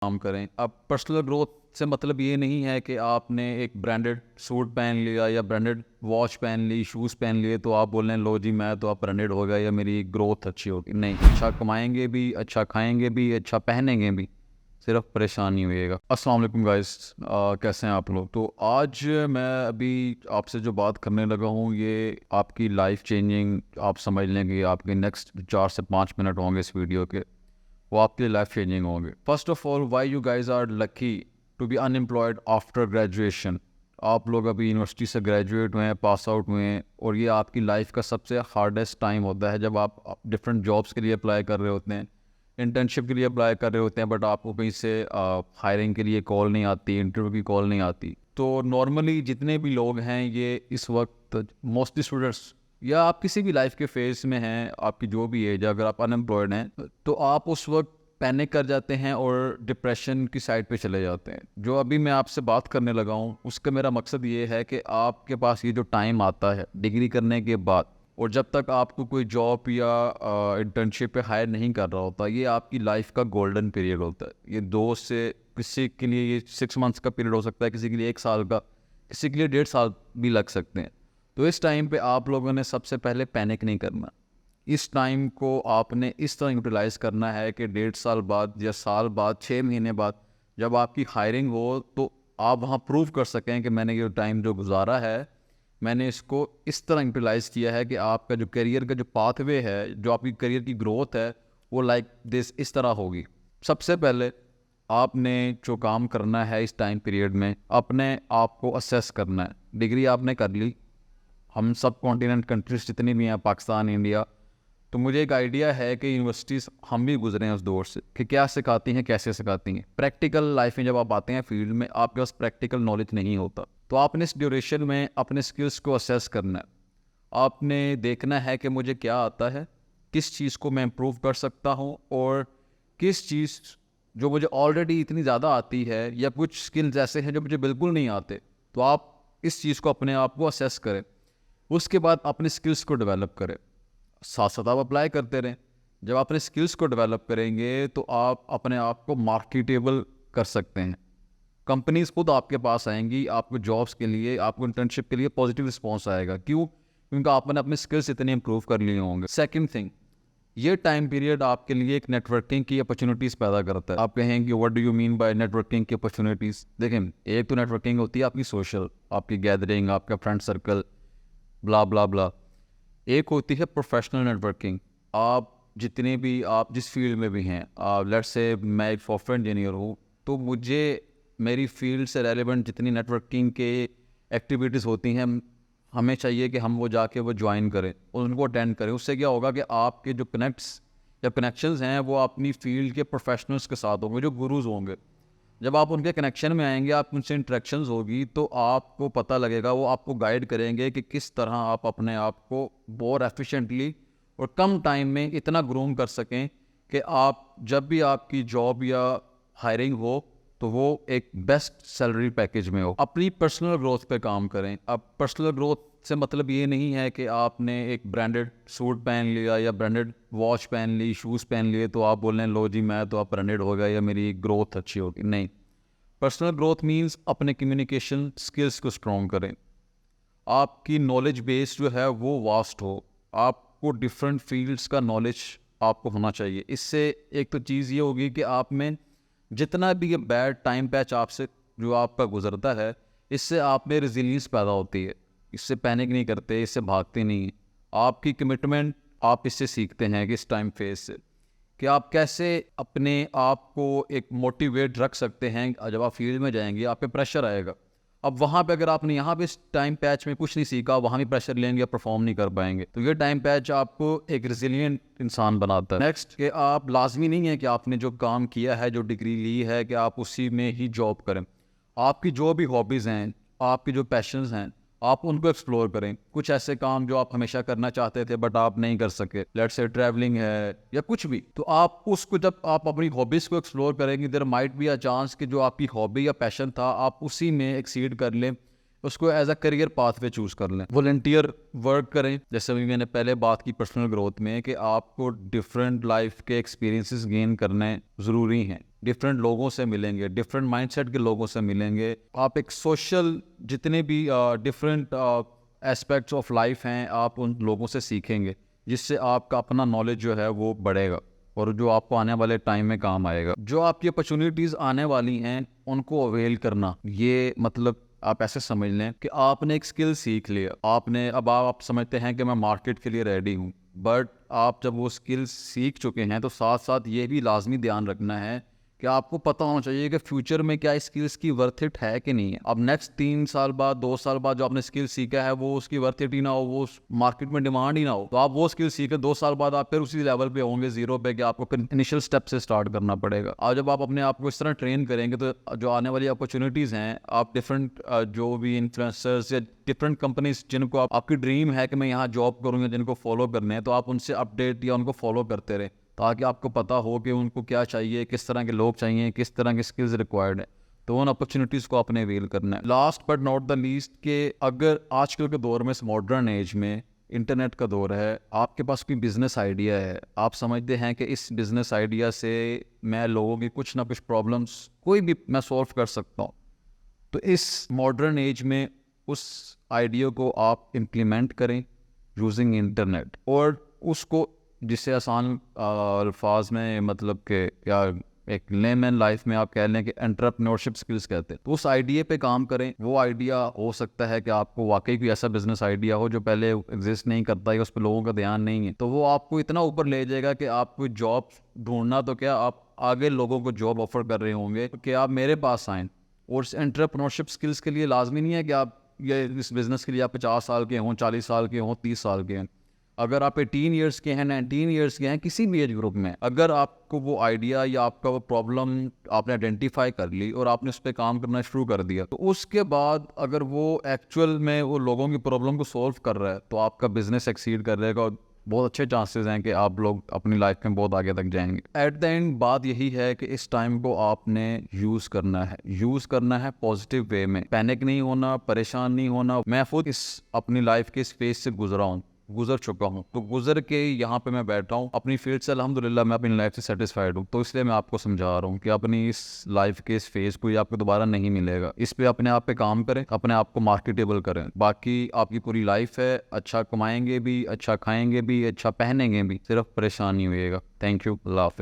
काम करें। अब पर्सनल ग्रोथ से मतलब ये नहीं है कि आपने एक ब्रांडेड सूट पहन लिया या ब्रांडेड वॉच पहन ली, शूज़ पहन लिए तो आप बोल रहे हैं लो जी मैं तो अब ब्रांडेड हो गया या मेरी ग्रोथ अच्छी होगी। नहीं, अच्छा कमाएंगे भी, अच्छा खाएंगे भी, अच्छा पहनेंगे भी, सिर्फ परेशान नहीं होइएगा। अस्सलाम वालेकुम गाइस, कैसे हैं आप लोग। तो आज मैं अभी आपसे जो बात करने लगा हूँ ये आपकी लाइफ चेंजिंग, आप समझ लें कि आपके नेक्स्ट 4 से 5 मिनट होंगे इस वीडियो के, वो आपके लिए लाइफ चेंजिंग होंगे। First of all, why you guys are lucky to be unemployed after graduation. आप लोग अभी यूनिवर्सिटी से ग्रेजुएट हुए हैं, पास आउट हुए हैं, और ये आपकी लाइफ का सबसे हार्डेस्ट टाइम होता है जब आप डिफरेंट जॉब्स के लिए अप्लाई कर रहे होते हैं, इंटर्नशिप के लिए अप्लाई कर रहे होते हैं, बट आपको कहीं से हायरिंग के लिए कॉल नहीं आती, इंटरव्यू की कॉल नहीं आती। तो नॉर्मली जितने भी लोग हैं ये इस वक्त, मोस्टली स्टूडेंट्स या आप किसी भी लाइफ के फेज में हैं, आपकी जो भी एज है, अगर आप अनएम्प्लॉयड हैं तो आप उस वक्त पैनिक कर जाते हैं और डिप्रेशन की साइड पे चले जाते हैं। जो अभी मैं आपसे बात करने लगा हूँ उसका मेरा मकसद ये है कि आपके पास ये जो टाइम आता है डिग्री करने के बाद, और जब तक आपको कोई जॉब या इंटर्नशिप पे हायर नहीं कर रहा होता, ये आपकी लाइफ का गोल्डन पीरियड होता है। ये 2 से, किसी के लिए ये 6 मंथ्स का पीरियड हो सकता है, किसी के लिए 1 साल का, किसी के लिए 1.5 साल भी लग सकते हैं। तो इस टाइम पे आप लोगों ने सबसे पहले पैनिक नहीं करना। इस टाइम को आपने इस तरह यूटिलाइज़ करना है कि 1.5 साल बाद या साल बाद, 6 महीने बाद जब आपकी हायरिंग हो तो आप वहाँ प्रूव कर सकें कि मैंने ये टाइम जो गुजारा है मैंने इसको इस तरह यूटिलाइज़ किया है कि आपका जो करियर का जो पाथवे है, जो आपकी करियर की ग्रोथ है, वो लाइक दिस इस तरह होगी। सबसे पहले आपने जो काम करना है इस टाइम पीरियड में, अपने आप को असेस करना है। डिग्री आपने कर ली, हम सब कॉन्टिनेंट कंट्रीज जितनी भी हैं, पाकिस्तान, इंडिया, तो मुझे एक आइडिया है कि यूनिवर्सिटीज़ हम भी गुजरे हैं उस दौर से कि क्या सिखाती हैं, कैसे सिखाती हैं। प्रैक्टिकल लाइफ में जब आप आते हैं फील्ड में, आपके पास प्रैक्टिकल नॉलेज नहीं होता, तो आपने इस ड्यूरेशन में अपने स्किल्स को असेस करना है। आपने देखना है कि मुझे क्या आता है, किस चीज़ को मैं इम्प्रूव कर सकता हूँ, और किस चीज़ जो मुझे ऑलरेडी इतनी ज़्यादा आती है, या कुछ स्किल्स ऐसे हैं जो मुझे बिल्कुल नहीं आते। तो आप इस चीज़ को, अपने आप को असेस करें। उसके बाद अपने स्किल्स को डेवलप करें, साथ साथ आप अप्लाई करते रहें। जब अपने स्किल्स को डेवलप करेंगे तो आप अपने आप को मार्केटेबल कर सकते हैं। कंपनीज खुद आपके पास आएंगी आपको जॉब्स के लिए, आपको इंटर्नशिप के लिए पॉजिटिव रिस्पॉन्स आएगा। क्यों? क्योंकि आपने अपने स्किल्स इतने इंप्रूव कर लिए होंगे। सेकंड थिंग, ये टाइम पीरियड आपके लिए एक नेटवर्किंग की अपॉर्चुनिटीज़ पैदा करता है। आप कहेंगे what do you mean by networking की अपॉर्चुनिटीज़। देखें, एक तो नेटवर्किंग होती है आपकी सोशल, आपकी गैदरिंग, आपका फ्रेंड सर्कल, ब्ला ब्ला ब्ला। एक होती है प्रोफेशनल नेटवर्किंग। आप जितने भी, आप जिस फील्ड में भी हैं, लेट्स से मैं एक सॉफ्टवेयर इंजीनियर हूँ, तो मुझे मेरी फील्ड से रेलेवेंट जितनी नेटवर्किंग के एक्टिविटीज़ होती हैं, हमें चाहिए कि हम वो जाके वो ज्वाइन करें और उनको अटेंड करें। उससे क्या होगा कि आपके जो कनेक्ट्स या कनेक्शंस हैं वो अपनी फील्ड के प्रोफेशनल्स के साथ होंगे, जो गुरुज होंगे। जब आप उनके कनेक्शन में आएंगे, आप उनसे इंटरेक्शंस होगी, तो आपको पता लगेगा, वो आपको गाइड करेंगे कि किस तरह आप अपने आप को बहुत एफिशिएंटली और कम टाइम में इतना ग्रूम कर सकें कि आप जब भी आपकी जॉब या हायरिंग हो तो वो एक बेस्ट सैलरी पैकेज में हो। अपनी पर्सनल ग्रोथ पे काम करें। अब पर्सनल ग्रोथ से मतलब ये नहीं है कि आपने एक ब्रांडेड सूट पहन लिया या ब्रांडेड वॉच पहन ली, शूज़ पहन लिए तो आप बोल रहे हैं लो जी मैं तो अब ब्रांडेड हो गया या मेरी ग्रोथ अच्छी होगी। नहीं, पर्सनल ग्रोथ मीन्स अपने कम्युनिकेशन स्किल्स को स्ट्रॉन्ग करें। आपकी नॉलेज बेस जो है वो वास्ट हो, आपको डिफरेंट फील्ड्स का नॉलेज आपको होना चाहिए। इससे एक तो चीज़ ये होगी कि आप में जितना भी ये बैड टाइम पैच आपसे जो आपका गुजरता है, इससे आप में रिजिलियंस पैदा होती है। इससे पैनिक नहीं करते, इससे भागते नहीं हैं। आपकी कमिटमेंट आप इससे सीखते हैं कि इस टाइम फेज से कि आप कैसे अपने आप को एक मोटिवेट रख सकते हैं। जब आप फील्ड में जाएंगे आप पे प्रेशर आएगा। अब वहाँ पे अगर आपने यहाँ पे इस टाइम पैच में कुछ नहीं सीखा, वहाँ भी प्रेशर लेंगे, परफॉर्म नहीं कर पाएंगे। तो ये टाइम पैच आपको एक रिजिलियंट इंसान बनाता है। नेक्स्ट, कि आप लाजमी नहीं है कि आपने जो काम किया है, जो डिग्री ली है, कि आप उसी में ही जॉब करें। आपकी जो भी हॉबीज़ हैं, आपकी जो पैशंस हैं, आप उनको एक्सप्लोर करें। कुछ ऐसे काम जो आप हमेशा करना चाहते थे बट आप नहीं कर सके, लेट्स से ट्रैवलिंग है या कुछ भी, तो आप उसको, जब आप अपनी हॉबीज़ को एक्सप्लोर करेंगे, there might be a chance कि जो आपकी हॉबी या पैशन था आप उसी में एक्सीड कर लें, उसको as a career pathway choose कर लें। वॉलंटियर वर्क करें। जैसे भी मैंने पहले बात की पर्सनल ग्रोथ में कि आपको डिफरेंट लाइफ के एक्सपीरियंसेस गेन करने ज़रूरी हैं। डिफरेंट लोगों से मिलेंगे, डिफरेंट माइंडसेट के लोगों से मिलेंगे। आप एक सोशल जितने भी डिफरेंट एस्पेक्ट्स ऑफ लाइफ हैं आप उन लोगों से सीखेंगे, जिससे आपका अपना नॉलेज जो है वो बढ़ेगा और जो आपको आने वाले टाइम में काम आएगा। जो आपकी अपॉर्चुनिटीज़ आने वाली हैं उनको अवेल करना, ये मतलब आप ऐसे समझ लें कि आपने एक स्किल सीख लिया, आपने अब आप समझते हैं कि मैं मार्केट के लिए रेडी हूँ, बट आप जब वो स्किल सीख चुके हैं तो साथ साथ ये भी लाजमी ध्यान रखना है कि आपको पता होना चाहिए कि फ्यूचर में क्या स्किल्स की वर्थ इट है कि नहीं है। अब नेक्स्ट 3 साल बाद 2 साल बाद जो आपने स्किल सीखा है वो उसकी वर्थ इट ही ना हो, वो मार्केट में डिमांड ही ना हो, तो आप वो स्किल सीखे 2 साल बाद आप फिर उसी लेवल पे होंगे, जीरो पे, कि आपको फिर इनिशियल स्टेप से स्टार्ट करना पड़ेगा। और जब आप अपने आप को इस तरह ट्रेन करेंगे तो जो आने वाली अपॉर्चुनिटीज़ हैं, आप डिफरेंट जो भी इन्फ्लुएंसर्स या डिफरेंट कंपनीज जिनको आपकी ड्रीम है कि मैं यहाँ जॉब करूँगा, जिनको फॉलो करने हैं, तो आप उनसे अपडेट या उनको फॉलो करते रहें ताकि आपको पता हो कि उनको क्या चाहिए, किस तरह के लोग चाहिए, किस तरह के स्किल्स रिक्वायर्ड है, तो उन अपॉर्चुनिटीज़ को आपने अवेल करना है। Last but not the least के अगर आजकल के दौर में, इस मॉडर्न एज में, इंटरनेट का दौर है, आपके पास कोई बिजनेस आइडिया है, आप समझते हैं कि इस बिजनेस आइडिया से मैं लोगों की कुछ ना कुछ प्रॉब्लम्स कोई भी मैं सॉल्व कर सकता हूँ, तो इस मॉडर्न एज में उस आइडिया को आप इम्प्लीमेंट करें यूजिंग इंटरनेट, और उसको जिससे आसान अल्फाज में मतलब कि या एक लेमैन लाइफ में आप कह लें कि एंटरप्रेन्योरशिप स्किल्स कहते हैं, तो उस आइडिया पे काम करें। वो आइडिया हो सकता है कि आपको वाकई कोई ऐसा बिजनेस आइडिया हो जो पहले एग्जिस्ट नहीं करता है, उस पर लोगों का ध्यान नहीं है, तो वो आपको इतना ऊपर ले जाएगा कि आप कोई जॉब ढूंढना तो क्या, आप आगे लोगों को जॉब ऑफर कर रहे होंगे कि आप मेरे पास आएँ। और इस एंटरप्रेन्योरशिप स्किल्स के लिए लाजमी नहीं है कि आप ये इस बिज़नेस के लिए आप 50 साल के हों, 40 साल के हों, 30 साल के हैं। अगर आप 18 ईयर्स के हैं, 19 ईयर्स के हैं, किसी भी एज ग्रुप में, अगर आपको वो आइडिया या आपका वो प्रॉब्लम आपने आइडेंटिफाई कर ली और आपने उस पर काम करना शुरू कर दिया, तो उसके बाद अगर वो एक्चुअल में वो लोगों की प्रॉब्लम को सॉल्व कर रहा है तो आपका बिजनेस एक्सीड कर रहेगा और बहुत अच्छे चांसेस हैं कि आप लोग अपनी लाइफ में बहुत आगे तक जाएंगे। एट द एंड बात यही है कि इस टाइम को आपने यूज़ करना है पॉजिटिव वे में, पैनिक नहीं होना, परेशान नहीं होना। मैं खुद इस अपनी लाइफ के इस फेज से गुजर चुका हूँ, तो गुजर के यहाँ पे मैं बैठा हूँ अपनी फील्ड से, अल्हम्दुलिल्लाह मैं अपनी लाइफ से सेटिस्फाइड हूँ। तो इसलिए मैं आपको समझा रहा हूँ कि अपनी इस लाइफ के इस फेज को आपको दोबारा नहीं मिलेगा, इस पे अपने आप पे काम करें, अपने आप को मार्केटेबल करें। बाकी आपकी पूरी लाइफ है, अच्छा कमाएंगे भी, अच्छा खाएंगे भी, अच्छा पहनेंगे भी, सिर्फ परेशान नहीं होइएगा। थैंक यू, अल्लाह हाफ़िज़।